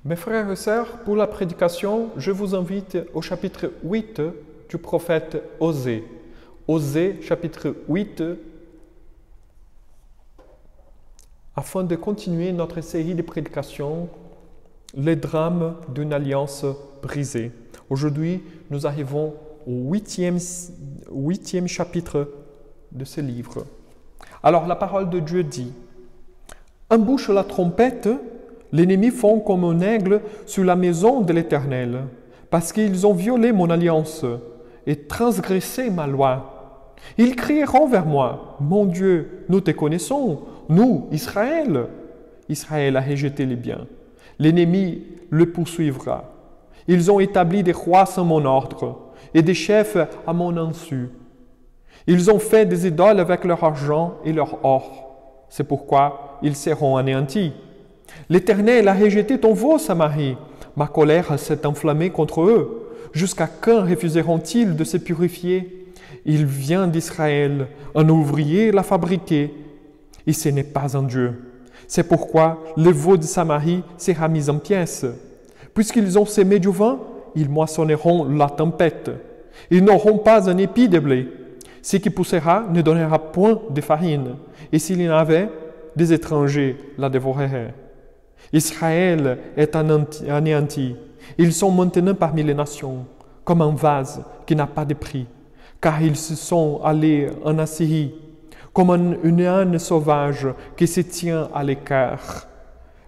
Mes frères et sœurs, pour la prédication, je vous invite au chapitre 8 du prophète Osée. Osée, chapitre 8, afin de continuer notre série de prédications, les drames d'une alliance brisée. Aujourd'hui, nous arrivons au huitième chapitre de ce livre. Alors, la parole de Dieu dit: « Embouche la trompette, l'ennemi fond comme un aigle sur la maison de l'Éternel, parce qu'ils ont violé mon alliance et transgressé ma loi. Ils crieront vers moi: Mon Dieu, nous te connaissons, nous, Israël. Israël a rejeté les biens. L'ennemi le poursuivra. Ils ont établi des rois sans mon ordre et des chefs à mon insu. Ils ont fait des idoles avec leur argent et leur or. C'est pourquoi ils seront anéantis. L'Éternel a rejeté ton veau, Samarie. Ma colère s'est enflammée contre eux. Jusqu'à quand refuseront-ils de se purifier? Il vient d'Israël, un ouvrier l'a fabriqué, et ce n'est pas un Dieu. C'est pourquoi le veau de Samarie sera mis en pièces. Puisqu'ils ont semé du vin, ils moissonneront la tempête. Ils n'auront pas un épi de blé. Ce qui poussera ne donnera point de farine, et s'il y en avait, des étrangers la dévoreraient. Israël est anéanti. Ils sont maintenant parmi les nations, comme un vase qui n'a pas de prix, car ils se sont allés en Assyrie, comme une âne sauvage qui se tient à l'écart.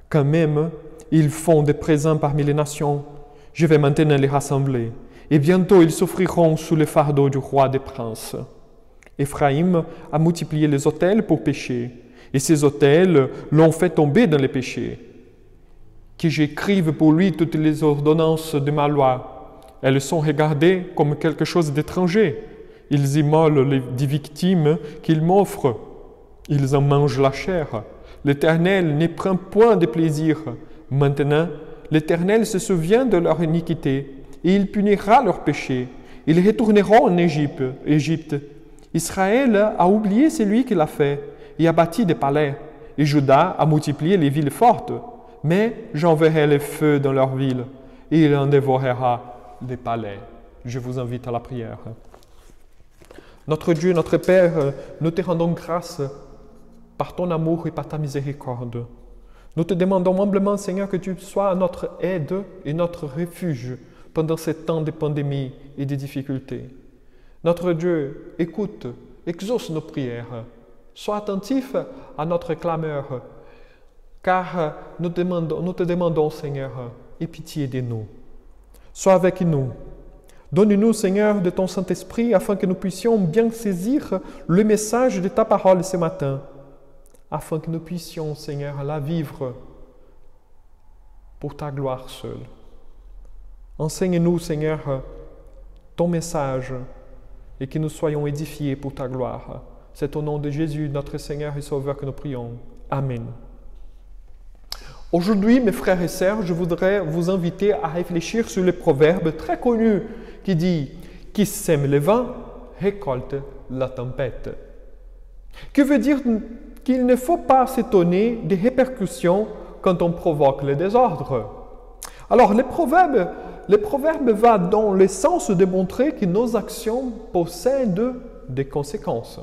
Quand même, ils font des présents parmi les nations. Je vais maintenant les rassembler, et bientôt ils souffriront sous le fardeau du roi des princes. Éphraïm a multiplié les autels pour pécher, et ces autels l'ont fait tomber dans les péchés. Que j'écrive pour lui toutes les ordonnances de ma loi. Elles sont regardées comme quelque chose d'étranger. Ils immolent des victimes qu'ils m'offrent. Ils en mangent la chair. L'Éternel n'y prend point de plaisir. Maintenant, l'Éternel se souvient de leur iniquité, et il punira leurs péchés. Ils retourneront en Égypte. Israël a oublié celui qui l'a fait, et a bâti des palais, et Juda a multiplié les villes fortes. Mais j'enverrai le feu dans leurs villes, et il en dévorera les palais. » Je vous invite à la prière. Notre Dieu, notre Père, nous te rendons grâce par ton amour et par ta miséricorde. Nous te demandons humblement, Seigneur, que tu sois notre aide et notre refuge pendant ces temps de pandémie et de difficultés. Notre Dieu, écoute, exauce nos prières. Sois attentif à notre clameur, car nous te demandons, Seigneur, aie pitié de nous. Sois avec nous. Donne-nous, Seigneur, de ton Saint-Esprit, afin que nous puissions bien saisir le message de ta parole ce matin, afin que nous puissions, Seigneur, la vivre pour ta gloire seule. Enseigne-nous, Seigneur, ton message, et que nous soyons édifiés pour ta gloire. C'est au nom de Jésus, notre Seigneur et Sauveur, que nous prions. Amen. Aujourd'hui, mes frères et sœurs, je voudrais vous inviter à réfléchir sur le proverbe très connu qui dit « Qui sème le vent récolte la tempête ». Qui veut dire qu'il ne faut pas s'étonner des répercussions quand on provoque le désordre. Alors, le proverbe va dans le sens de montrer que nos actions possèdent des conséquences.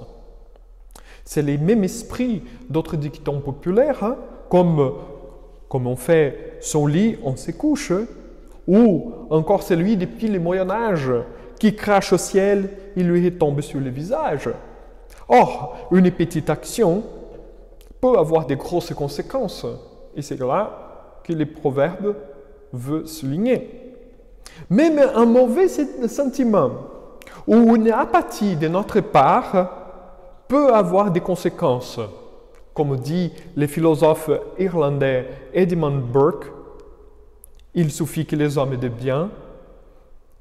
C'est le même esprit d'autres dictons populaires, comme on fait son lit, on se couche, ou encore celui depuis le Moyen-Âge, qui crache au ciel, il lui retombe sur le visage. Or, une petite action peut avoir de grosses conséquences, et c'est là que le proverbe veut souligner. Même un mauvais sentiment ou une apathie de notre part peut avoir des conséquences. Comme dit le philosophe irlandais Edmund Burke, il suffit que les hommes de bien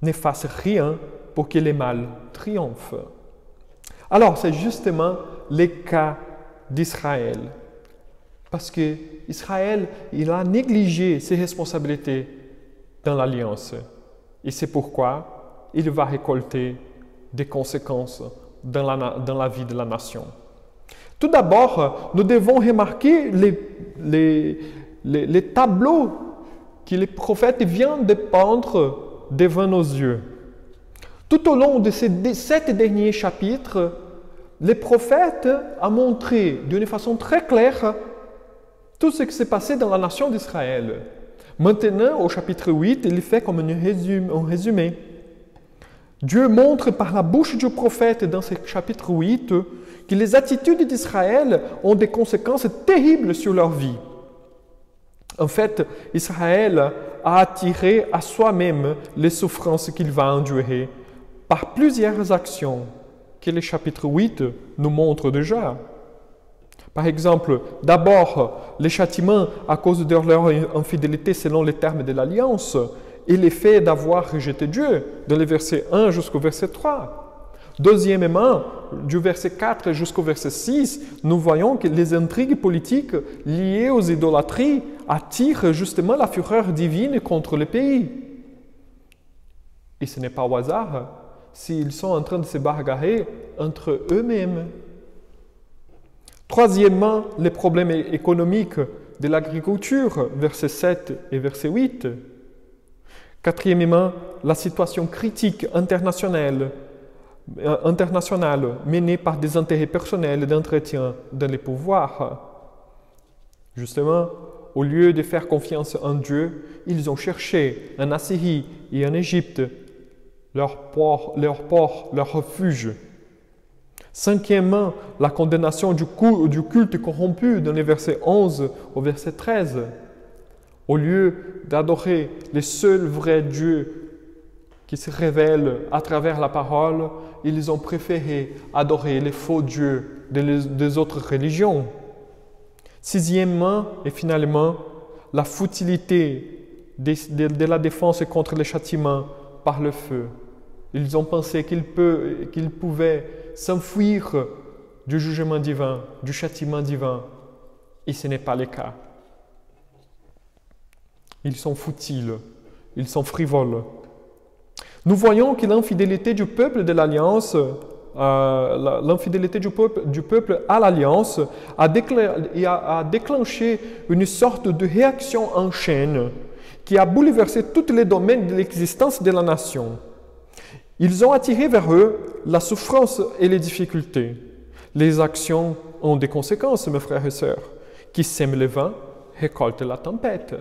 ne fassent rien pour que le mal triomphe. Alors, c'est justement le cas d'Israël. Parce que Israël, il a négligé ses responsabilités dans l'alliance. Et c'est pourquoi il va récolter des conséquences dans la vie de la nation. Tout d'abord, nous devons remarquer les tableaux que les prophètes viennent de peindre devant nos yeux. Tout au long de ces 7 derniers chapitres, les prophètes ont montré d'une façon très claire tout ce qui s'est passé dans la nation d'Israël. Maintenant, au chapitre 8, il fait comme un résumé. Dieu montre par la bouche du prophète dans ce chapitre 8 que les attitudes d'Israël ont des conséquences terribles sur leur vie. En fait, Israël a attiré à soi-même les souffrances qu'il va endurer par plusieurs actions que le chapitre 8 nous montre déjà. Par exemple, d'abord, les châtiments à cause de leur infidélité selon les termes de l'Alliance et l'effet d'avoir rejeté Dieu, dans les versets 1 jusqu'au verset 3. Deuxièmement, du verset 4 jusqu'au verset 6, nous voyons que les intrigues politiques liées aux idolâtries attirent justement la fureur divine contre le pays. Et ce n'est pas au hasard s'ils sont en train de se bagarrer entre eux-mêmes. Troisièmement, les problèmes économiques de l'agriculture, versets 7 et verset 8. Quatrièmement, la situation critique internationale menée par des intérêts personnels d'entretien dans les pouvoirs. Justement, au lieu de faire confiance en Dieu, ils ont cherché en Assyrie et en Égypte leur port, leur refuge. Cinquièmement, la condamnation du culte corrompu dans les versets 11 au verset 13. Au lieu d'adorer le seul vrai Dieu qui se révèle à travers la parole, ils ont préféré adorer les faux dieux des autres religions. Sixièmement et finalement, la futilité de la défense contre les châtiments par le feu. Ils ont pensé qu'ils pouvaient s'enfuir du jugement divin, du châtiment divin, et ce n'est pas le cas. Ils sont futiles, ils sont frivoles. Nous voyons que l'infidélité du peuple de l'Alliance, l'infidélité du peuple à l'Alliance a déclenché une sorte de réaction en chaîne qui a bouleversé tous les domaines de l'existence de la nation. Ils ont attiré vers eux la souffrance et les difficultés. Les actions ont des conséquences, mes frères et sœurs. Qui sème le vent récolte la tempête.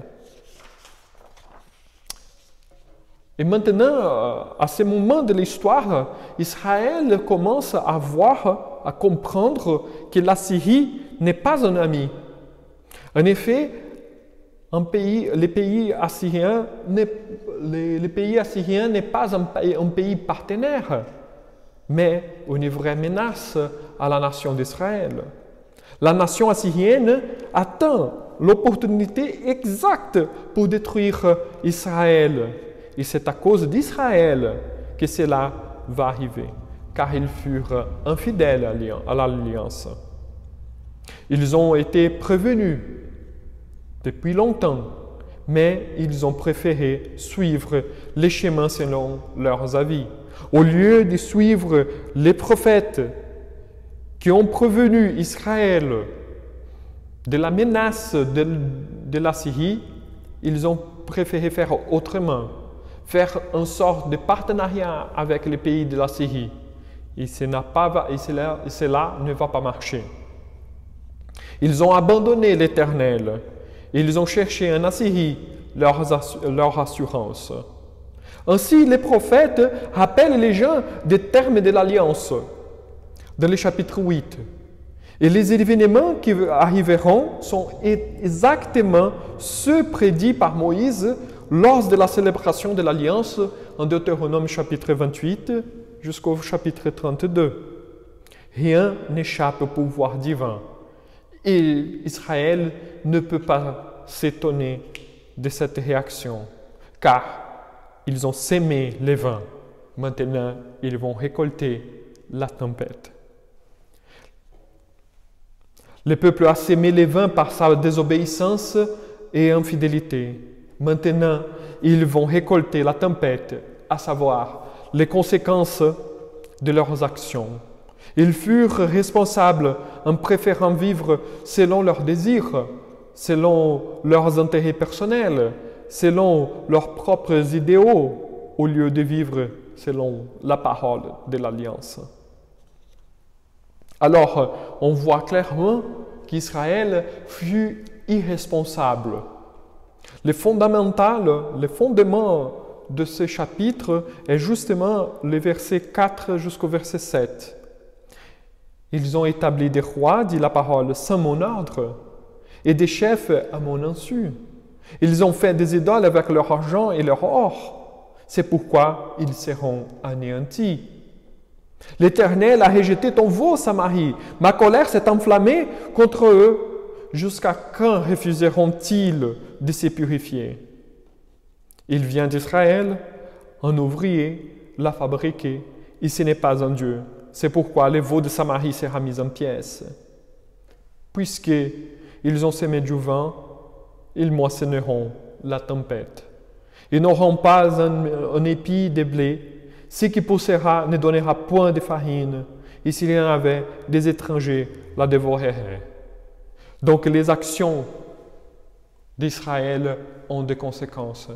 Et maintenant, à ce moment de l'histoire, Israël commence à voir, à comprendre que la Syrie n'est pas un ami. En effet, les pays assyriens n'est pas un pays partenaire, mais une vraie menace à la nation d'Israël. La nation assyrienne attend l'opportunité exacte pour détruire Israël. Et c'est à cause d'Israël que cela va arriver, car ils furent infidèles à l'alliance. Ils ont été prévenus depuis longtemps, mais ils ont préféré suivre les chemins selon leurs avis. Au lieu de suivre les prophètes qui ont prévenu Israël de la menace de la Syrie, ils ont préféré faire autrement, faire une sorte de partenariat avec les pays de la Syrie. Et cela ne va pas marcher. Ils ont abandonné l'Éternel. Ils ont cherché en Assyrie leur assurance. Ainsi, les prophètes rappellent les gens des termes de l'Alliance dans le chapitre 8. Et les événements qui arriveront sont exactement ceux prédits par Moïse lors de la célébration de l'Alliance en Deutéronome chapitre 28 jusqu'au chapitre 32. Rien n'échappe au pouvoir divin. Et Israël ne peut pas s'étonner de cette réaction, car ils ont sémé les vents. Maintenant, ils vont récolter la tempête. Le peuple a sémé les vents par sa désobéissance et infidélité. Maintenant, ils vont récolter la tempête, à savoir les conséquences de leurs actions. Ils furent responsables en préférant vivre selon leurs désirs, selon leurs intérêts personnels, selon leurs propres idéaux au lieu de vivre selon la parole de l'Alliance. Alors, on voit clairement qu'Israël fut irresponsable. Le fondement de ce chapitre est justement les versets 4 jusqu'au verset 7. Ils ont établi des rois, dit la parole, sans mon ordre, et des chefs à mon insu. Ils ont fait des idoles avec leur argent et leur or. C'est pourquoi ils seront anéantis. L'Éternel a rejeté ton veau, Samarie. Ma colère s'est enflammée contre eux. Jusqu'à quand refuseront-ils de se purifier? Il vient d'Israël, un ouvrier l'a fabriqué, et ce n'est pas un Dieu. C'est pourquoi le veau de Samarie sera mis en pièces. Puisqu'ils ont semé du vent, ils moissonneront la tempête. Ils n'auront pas un épi de blé. Ce qui poussera ne donnera point de farine. Et s'il y en avait, des étrangers la dévoreraient. Donc les actions d'Israël ont des conséquences.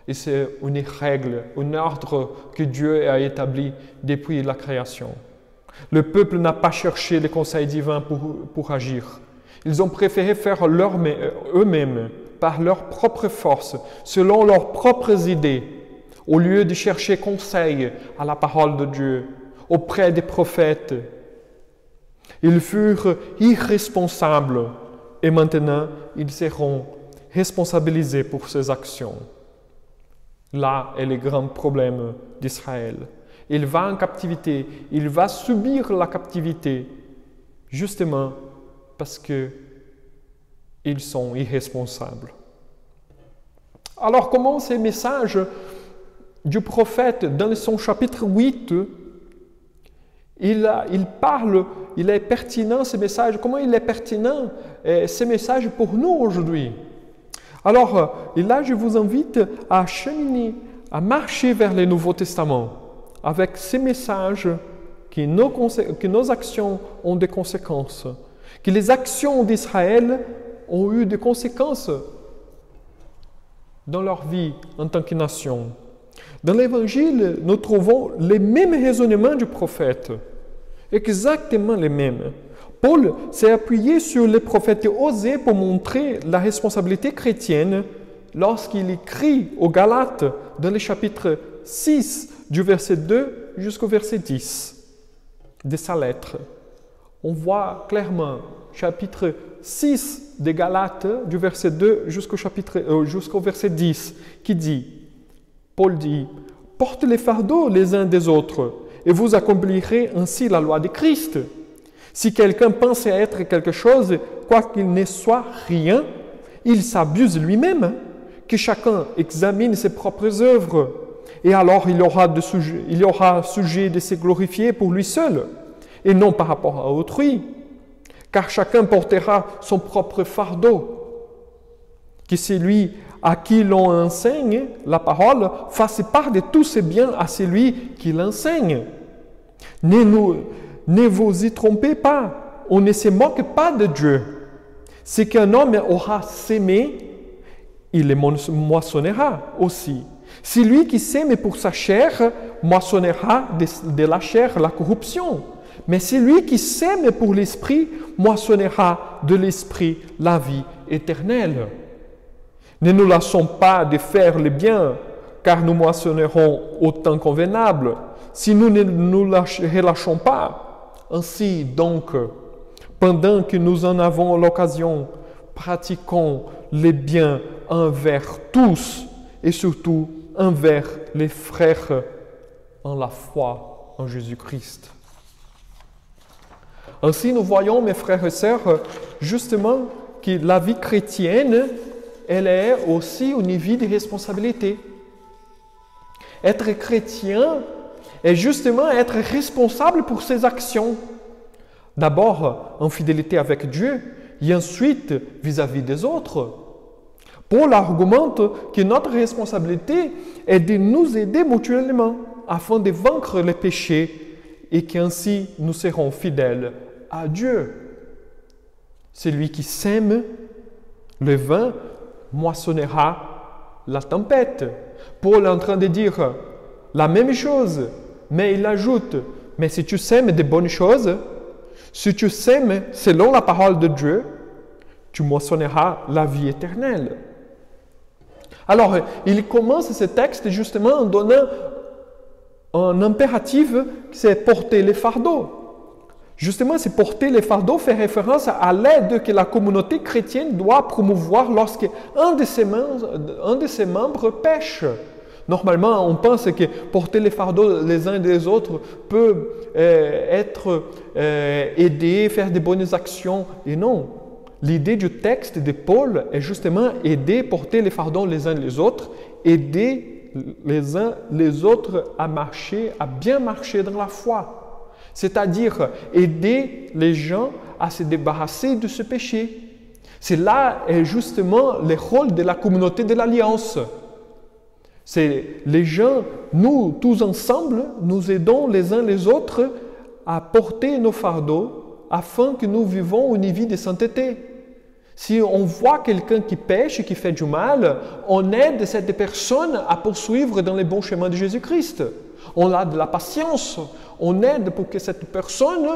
Et c'est une règle, un ordre que Dieu a établi depuis la création. Le peuple n'a pas cherché les conseils divins pour agir. Ils ont préféré faire eux-mêmes, par leur propre force, selon leurs propres idées, au lieu de chercher conseil à la parole de Dieu, auprès des prophètes. Ils furent irresponsables et maintenant ils seront responsabilisés pour ces actions. Là est le grand problème d'Israël. Il va en captivité, il va subir la captivité, justement parce qu'ils sont irresponsables. Alors comment ces messages du prophète, dans son chapitre 8, il parle, il est pertinent ce message, comment il est pertinent ce message pour nous aujourd'hui? Alors, là, je vous invite à cheminer, à marcher vers le Nouveau Testament avec ces messages que nos actions ont des conséquences, que les actions d'Israël ont eu des conséquences dans leur vie en tant que nation. Dans l'Évangile, nous trouvons les mêmes raisonnements du prophète, exactement les mêmes. Paul s'est appuyé sur les prophètes Osée pour montrer la responsabilité chrétienne lorsqu'il écrit aux Galates dans le chapitre 6 du verset 2 jusqu'au verset 10 de sa lettre. On voit clairement chapitre 6 des Galates du verset 2 jusqu'au verset 10 qui dit, Paul dit, « Portez les fardeaux les uns des autres et vous accomplirez ainsi la loi de Christ. Si quelqu'un pense être quelque chose, quoiqu'il ne soit rien, il s'abuse lui-même. Que chacun examine ses propres œuvres, et alors il aura sujet de se glorifier pour lui seul, et non par rapport à autrui. Car chacun portera son propre fardeau. Que celui à qui l'on enseigne la parole fasse part de tous ses biens à celui qui l'enseigne. Ne vous y trompez pas, on ne se moque pas de Dieu. Ce qu'un homme aura sémé, il le moissonnera aussi. Celui qui sème pour sa chair, moissonnera de la chair la corruption. Mais celui qui sème pour l'esprit, moissonnera de l'esprit la vie éternelle. Ne nous lassons pas de faire le bien, car nous moissonnerons au temps convenable, si nous ne nous relâchons pas. Ainsi donc, pendant que nous en avons l'occasion, pratiquons les biens envers tous et surtout envers les frères en la foi en Jésus-Christ. Ainsi, nous voyons, mes frères et sœurs, justement que la vie chrétienne, elle est aussi une vie de responsabilité. Être chrétien est justement être responsable pour ses actions. D'abord en fidélité avec Dieu et ensuite vis-à-vis des autres. Paul argumente que notre responsabilité est de nous aider mutuellement afin de vaincre les péchés et qu'ainsi nous serons fidèles à Dieu. Celui qui sème le vin moissonnera la tempête. Paul est en train de dire la même chose, mais il ajoute, mais si tu sèmes des bonnes choses, si tu sèmes selon la parole de Dieu, tu moissonneras la vie éternelle. Alors, il commence ce texte justement en donnant un impératif, c'est porter les fardeaux. Justement, c'est porter les fardeaux fait référence à l'aide que la communauté chrétienne doit promouvoir lorsque un de ses membres pêche. Normalement, on pense que porter les fardeaux les uns des autres peut être aider, faire de bonnes actions. Et non, l'idée du texte de Paul est justement aider, porter les fardeaux les uns les autres, aider les uns les autres à marcher, à bien marcher dans la foi. C'est-à-dire aider les gens à se débarrasser de ce péché. C'est là justement le rôle de la communauté de l'Alliance. C'est les gens, nous tous ensemble, nous aidons les uns les autres à porter nos fardeaux afin que nous vivons une vie de sainteté. Si on voit quelqu'un qui pêche, qui fait du mal, on aide cette personne à poursuivre dans les bons chemins de Jésus-Christ. On a de la patience, on aide pour que cette personne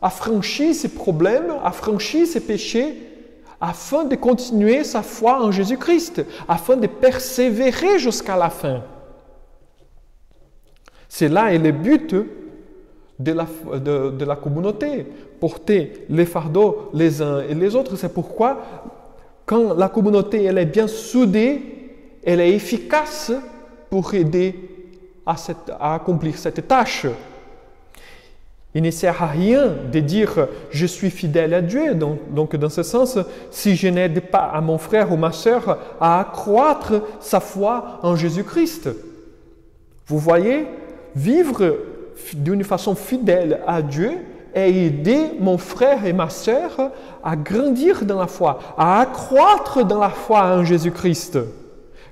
affranchisse ses problèmes, affranchisse ses péchés, afin de continuer sa foi en Jésus-Christ, afin de persévérer jusqu'à la fin. C'est là et le but de la communauté, porter les fardeaux les uns et les autres. C'est pourquoi, quand la communauté elle est bien soudée, elle est efficace pour aider à accomplir cette tâche. Il ne sert à rien de dire « je suis fidèle à Dieu ». Donc, dans ce sens, si je n'aide pas à mon frère ou ma sœur à accroître sa foi en Jésus-Christ. Vous voyez, vivre d'une façon fidèle à Dieu et aider mon frère et ma sœur à grandir dans la foi, à accroître dans la foi en Jésus-Christ.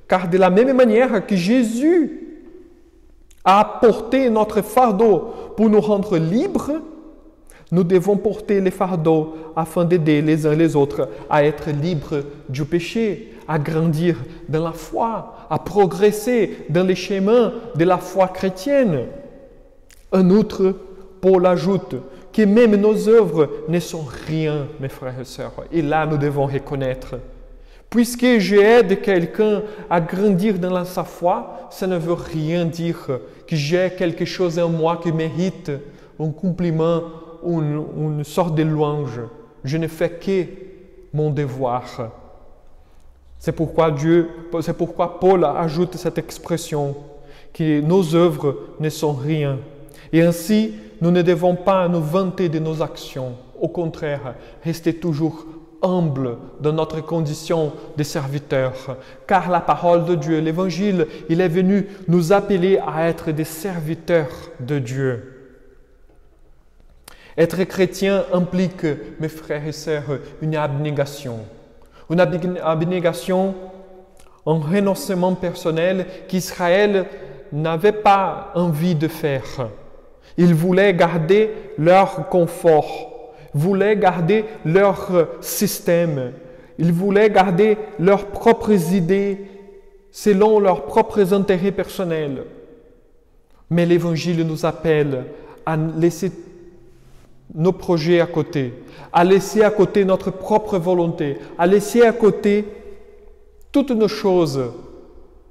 Car de la même manière que Jésus a porté notre fardeau pour nous rendre libres, nous devons porter les fardeaux afin d'aider les uns les autres à être libres du péché, à grandir dans la foi, à progresser dans les chemins de la foi chrétienne. En outre, Paul ajoute que même nos œuvres ne sont rien, mes frères et sœurs. Et là, nous devons reconnaître. Puisque j'aide quelqu'un à grandir dans sa foi, ça ne veut rien dire que j'ai quelque chose en moi qui mérite un compliment ou une sorte de louange. Je ne fais que mon devoir. C'est pourquoi Paul ajoute cette expression que nos œuvres ne sont rien. Et ainsi, nous ne devons pas nous vanter de nos actions. Au contraire, rester toujours humble dans notre condition de serviteur, car la parole de Dieu, l'Évangile, il est venu nous appeler à être des serviteurs de Dieu. Être chrétien implique, mes frères et sœurs, une abnégation. Une abnégation, un renoncement personnel qu'Israël n'avait pas envie de faire. Ils voulaient garder leur confort, voulaient garder leur système, ils voulaient garder leurs propres idées selon leurs propres intérêts personnels. Mais l'Évangile nous appelle à laisser nos projets à côté, à laisser à côté notre propre volonté, à laisser à côté toutes nos choses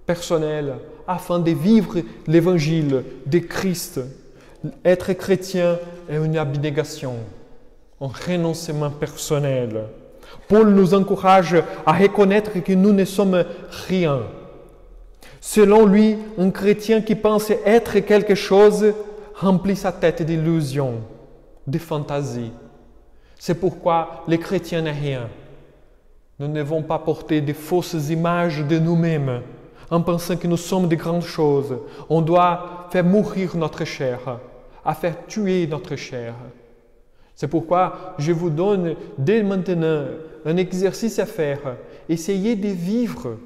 personnelles afin de vivre l'Évangile de Christ. Être chrétien est une abnégation, un renoncement personnel. Paul nous encourage à reconnaître que nous ne sommes rien. Selon lui, un chrétien qui pense être quelque chose remplit sa tête d'illusions, de fantaisies. C'est pourquoi les chrétiens n'est rien. Nous ne devons pas porter de fausses images de nous-mêmes en pensant que nous sommes de grandes choses. On doit faire mourir notre chair, à faire tuer notre chair. C'est pourquoi je vous donne dès maintenant un exercice à faire. Essayez de vivre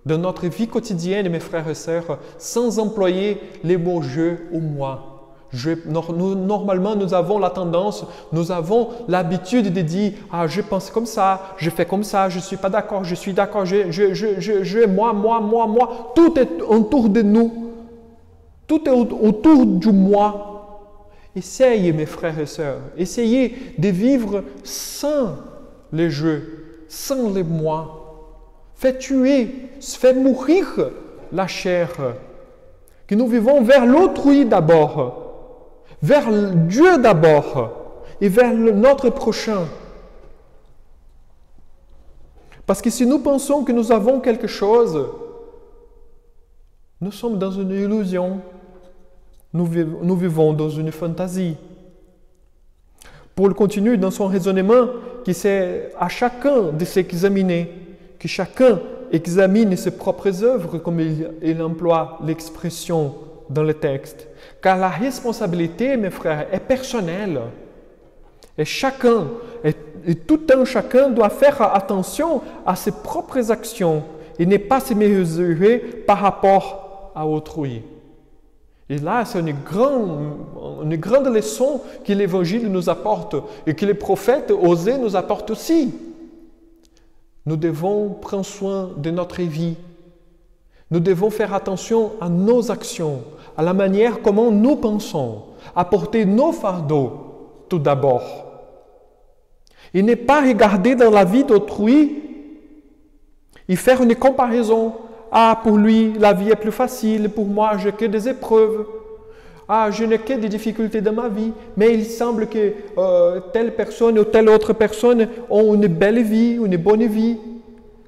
dans notre vie quotidienne, mes frères et sœurs, sans employer les mots « je » ou « moi ». Normalement, nous avons la tendance, nous avons l'habitude de dire « Ah, je pense comme ça, je fais comme ça, je ne suis pas d'accord, je suis d'accord, moi. » Tout est autour de nous. Tout est autour du moi. Essayez, mes frères et sœurs, essayez de vivre sans les jeux, sans les moi. Faites mourir la chair. Que nous vivons vers l'autrui d'abord. Vers Dieu d'abord et vers notre prochain. Parce que si nous pensons que nous avons quelque chose, nous sommes dans une illusion. Nous vivons dans une fantaisie. Paul continue dans son raisonnement que c'est à chacun de s'examiner, que chacun examine ses propres œuvres, comme il emploie l'expression dans le texte. Car la responsabilité, mes frères, est personnelle. Et tout un chacun doit faire attention à ses propres actions et ne pas se mesurer par rapport à autrui. Et là, c'est une grande leçon que l'Évangile nous apporte et que les prophètes osés nous apportent aussi. Nous devons prendre soin de notre vie. Nous devons faire attention à nos actions, à la manière comment nous pensons, à porter nos fardeaux tout d'abord. Et ne pas regarder dans la vie d'autrui et faire une comparaison. Ah, pour lui, la vie est plus facile, pour moi, je n'ai que des épreuves. Ah, je n'ai que des difficultés dans ma vie, mais il semble que telle personne ou telle autre personne ont une belle vie, une bonne vie.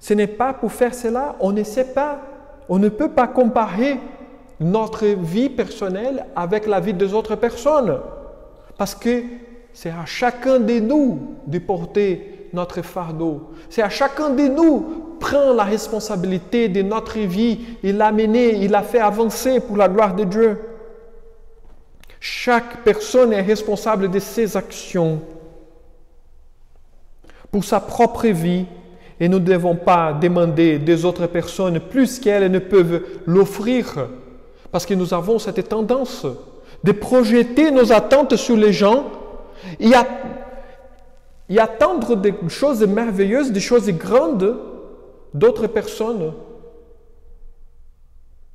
Ce n'est pas pour faire cela, on ne sait pas. On ne peut pas comparer notre vie personnelle avec la vie des autres personnes. Parce que c'est à chacun de nous de porter notre fardeau. C'est à chacun de nous prendre la responsabilité de notre vie et l'amener, il la fait avancer pour la gloire de Dieu. Chaque personne est responsable de ses actions pour sa propre vie. Et nous ne devons pas demander des autres personnes plus qu'elles ne peuvent l'offrir. Parce que nous avons cette tendance de projeter nos attentes sur les gens et attendre des choses merveilleuses, des choses grandes d'autres personnes.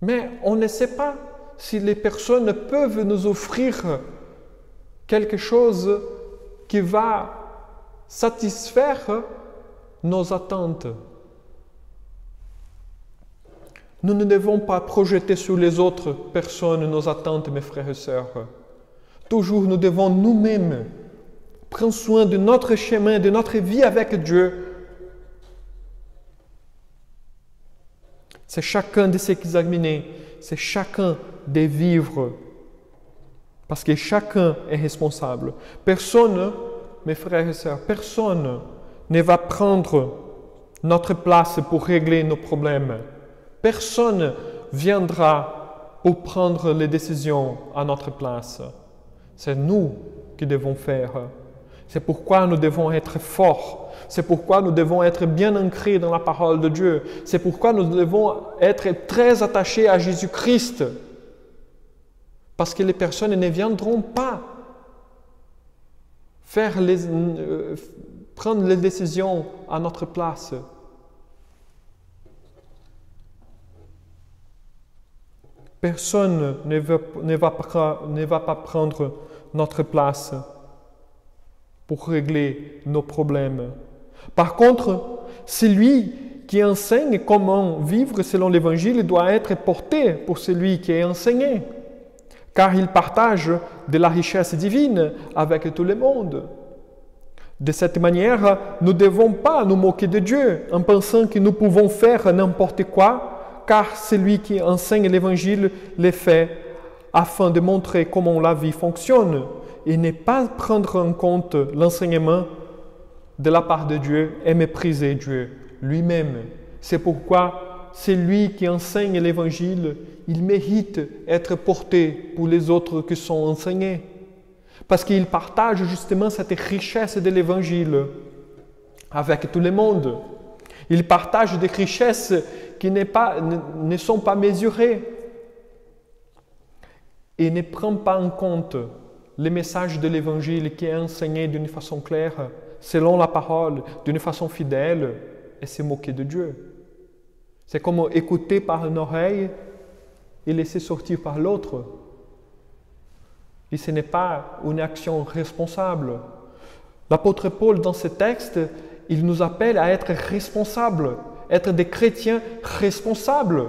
Mais on ne sait pas si les personnes peuvent nous offrir quelque chose qui va satisfaire nos attentes. Nous ne devons pas projeter sur les autres personnes nos attentes, mes frères et sœurs. Toujours, nous devons nous-mêmes prendre soin de notre chemin, de notre vie avec Dieu. C'est chacun de s'examiner, c'est chacun de vivre. Parce que chacun est responsable. Personne, mes frères et sœurs, personne ne va prendre notre place pour régler nos problèmes. Personne viendra pour prendre les décisions à notre place. C'est nous qui devons faire. C'est pourquoi nous devons être forts. C'est pourquoi nous devons être bien ancrés dans la parole de Dieu. C'est pourquoi nous devons être très attachés à Jésus-Christ. Parce que les personnes ne viendront pas prendre les décisions à notre place. Personne ne va pas prendre notre place pour régler nos problèmes. Par contre, celui qui enseigne comment vivre selon l'Évangile doit être porté pour celui qui est enseigné, car il partage de la richesse divine avec tout le monde. De cette manière, nous ne devons pas nous moquer de Dieu en pensant que nous pouvons faire n'importe quoi, car celui qui enseigne l'Évangile le fait afin de montrer comment la vie fonctionne et ne pas prendre en compte l'enseignement de la part de Dieu et mépriser Dieu lui-même. C'est pourquoi celui qui enseigne l'Évangile, il mérite être porté pour les autres qui sont enseignés. Parce qu'il partage justement cette richesse de l'Évangile avec tout le monde. Il partage des richesses qui ne sont pas mesurées. et ne prend pas en compte le message de l'Évangile qui est enseigné d'une façon claire, selon la parole, d'une façon fidèle, et se moquer de Dieu. C'est comme écouter par une oreille et laisser sortir par l'autre. Et ce n'est pas une action responsable. L'apôtre Paul, dans ce texte, il nous appelle à être responsables, être des chrétiens responsables.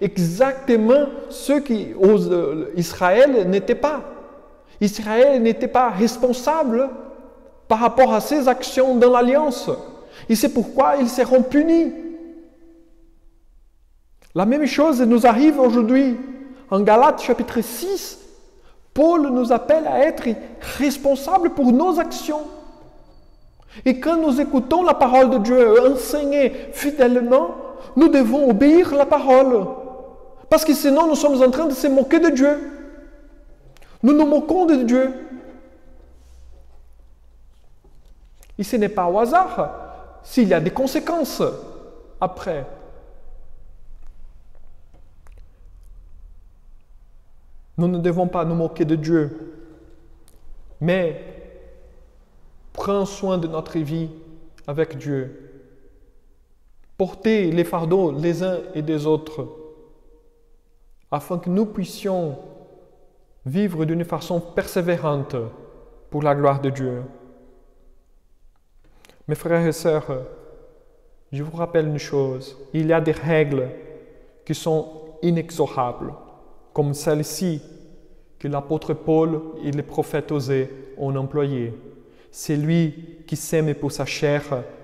Exactement ce qu'Israël n'était pas. Israël n'était pas responsable par rapport à ses actions dans l'Alliance. Et c'est pourquoi ils seront punis. La même chose nous arrive aujourd'hui. En Galates chapitre 6, Paul nous appelle à être responsables pour nos actions. Et quand nous écoutons la parole de Dieu enseignée fidèlement, nous devons obéir à la parole. Parce que sinon, nous sommes en train de se moquer de Dieu. Nous nous moquons de Dieu. Et ce n'est pas au hasard s'il y a des conséquences après. Nous ne devons pas nous moquer de Dieu, mais prends soin de notre vie avec Dieu. Portez les fardeaux les uns et des autres, afin que nous puissions vivre d'une façon persévérante pour la gloire de Dieu. Mes frères et sœurs, je vous rappelle une chose, il y a des règles qui sont inexorables, comme celle-ci que l'apôtre Paul et les prophètes Osée ont employée. Celui qui sème pour sa chair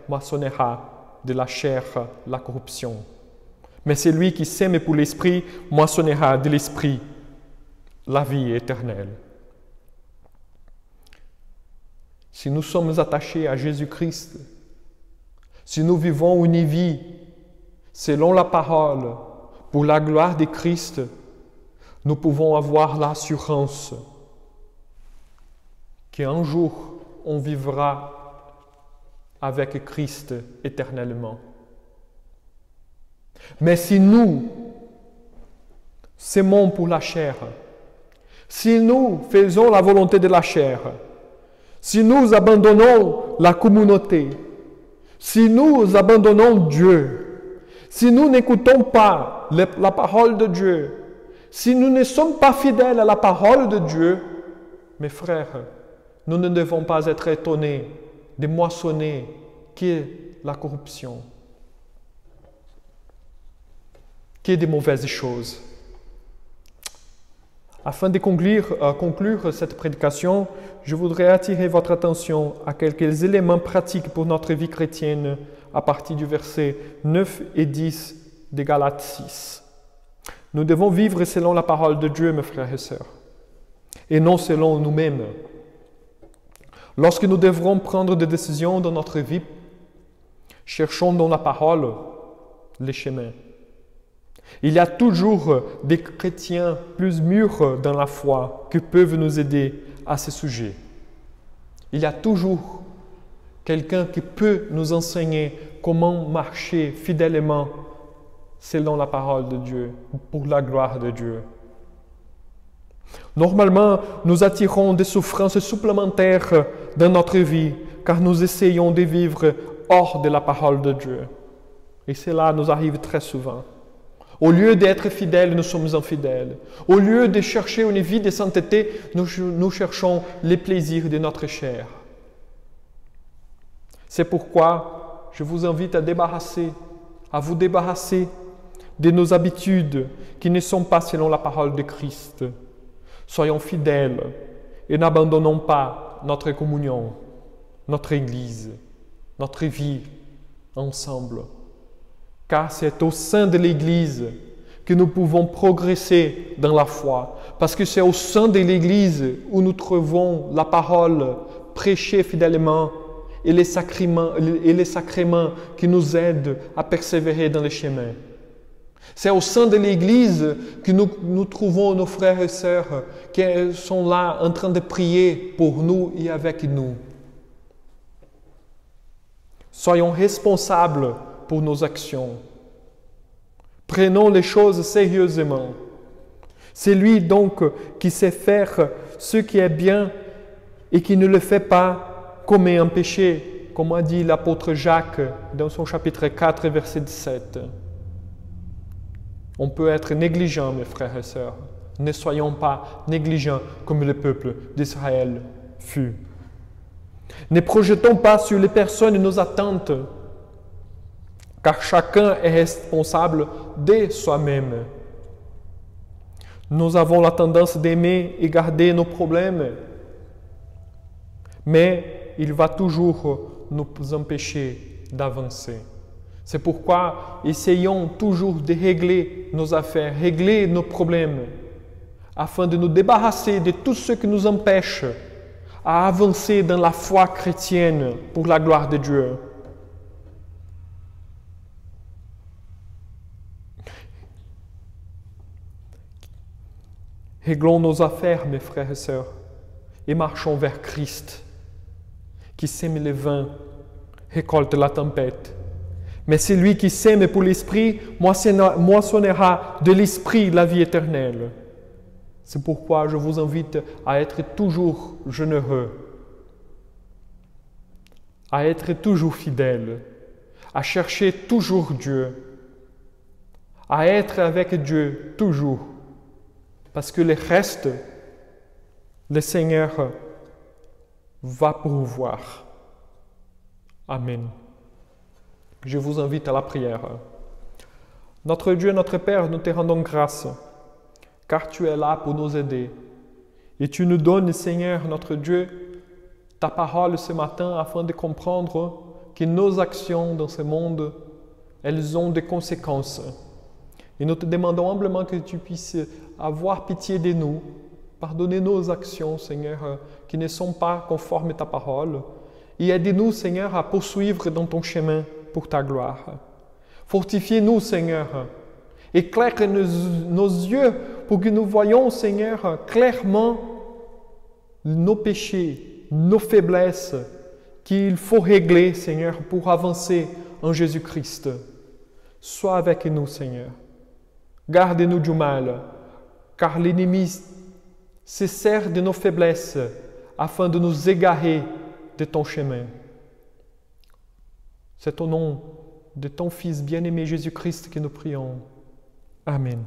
moissonnera de la chair la corruption. Mais celui qui sème pour l'esprit moissonnera de l'esprit la vie éternelle. Si nous sommes attachés à Jésus-Christ, si nous vivons une vie selon la parole pour la gloire de Christ, nous pouvons avoir l'assurance qu'un jour, on vivra avec Christ éternellement. Mais si nous s'aimons pour la chair, si nous faisons la volonté de la chair, si nous abandonnons la communauté, si nous abandonnons Dieu, si nous n'écoutons pas la parole de Dieu, si nous ne sommes pas fidèles à la parole de Dieu, mes frères, nous ne devons pas être étonnés de moissonner qu'est la corruption, qu'est des mauvaises choses. Afin de conclure cette prédication, je voudrais attirer votre attention à quelques éléments pratiques pour notre vie chrétienne à partir du verset 9 et 10 de Galates 6. Nous devons vivre selon la parole de Dieu, mes frères et sœurs, et non selon nous-mêmes. Lorsque nous devrons prendre des décisions dans notre vie, cherchons dans la parole les chemins. Il y a toujours des chrétiens plus mûrs dans la foi qui peuvent nous aider à ce sujet. Il y a toujours quelqu'un qui peut nous enseigner comment marcher fidèlement selon la parole de Dieu, pour la gloire de Dieu. Normalement, nous attirons des souffrances supplémentaires dans notre vie car nous essayons de vivre hors de la parole de Dieu. Et cela nous arrive très souvent. Au lieu d'être fidèles, nous sommes infidèles. Au lieu de chercher une vie de sainteté, nous cherchons les plaisirs de notre chair. C'est pourquoi je vous invite à vous débarrasser de nos habitudes qui ne sont pas selon la parole de Christ. Soyons fidèles et n'abandonnons pas notre communion, notre Église, notre vie ensemble. Car c'est au sein de l'Église que nous pouvons progresser dans la foi. Parce que c'est au sein de l'Église où nous trouvons la parole prêchée fidèlement et les sacrements qui nous aident à persévérer dans le chemin. C'est au sein de l'Église que nous trouvons nos frères et sœurs qui sont là en train de prier pour nous et avec nous. Soyons responsables pour nos actions. Prenons les choses sérieusement. C'est lui donc qui sait faire ce qui est bien et qui ne le fait pas commet un péché, comme a dit l'apôtre Jacques dans son chapitre 4, verset 17. On peut être négligent, mes frères et sœurs. Ne soyons pas négligents comme le peuple d'Israël fut. Ne projetons pas sur les personnes nos attentes, car chacun est responsable de soi-même. Nous avons la tendance d'aimer et garder nos problèmes, mais il va toujours nous empêcher d'avancer. C'est pourquoi essayons toujours de régler nos affaires, régler nos problèmes, afin de nous débarrasser de tout ce qui nous empêche à avancer dans la foi chrétienne pour la gloire de Dieu. Réglons nos affaires, mes frères et sœurs, et marchons vers Christ, qui sème le vin, récolte la tempête. Mais celui qui sème pour l'Esprit moissonnera de l'Esprit la vie éternelle. C'est pourquoi je vous invite à être toujours généreux, à être toujours fidèle, à chercher toujours Dieu, à être avec Dieu toujours. Parce que le reste, le Seigneur va pourvoir. Amen. Je vous invite à la prière. Notre Dieu, notre Père, nous te rendons grâce, car tu es là pour nous aider. Et tu nous donnes, Seigneur, notre Dieu, ta parole ce matin afin de comprendre que nos actions dans ce monde, elles ont des conséquences. Et nous te demandons humblement que tu puisses avoir pitié de nous, pardonner nos actions, Seigneur, qui ne sont pas conformes à ta parole, et aide-nous, Seigneur, à poursuivre dans ton chemin pour ta gloire. Fortifie-nous, Seigneur, éclaire nos yeux pour que nous voyions, Seigneur, clairement nos péchés, nos faiblesses qu'il faut régler, Seigneur, pour avancer en Jésus-Christ. Sois avec nous, Seigneur. Garde-nous du mal, car l'ennemi se sert de nos faiblesses afin de nous égarer de ton chemin. C'est au nom de ton Fils bien-aimé Jésus-Christ que nous prions. Amen.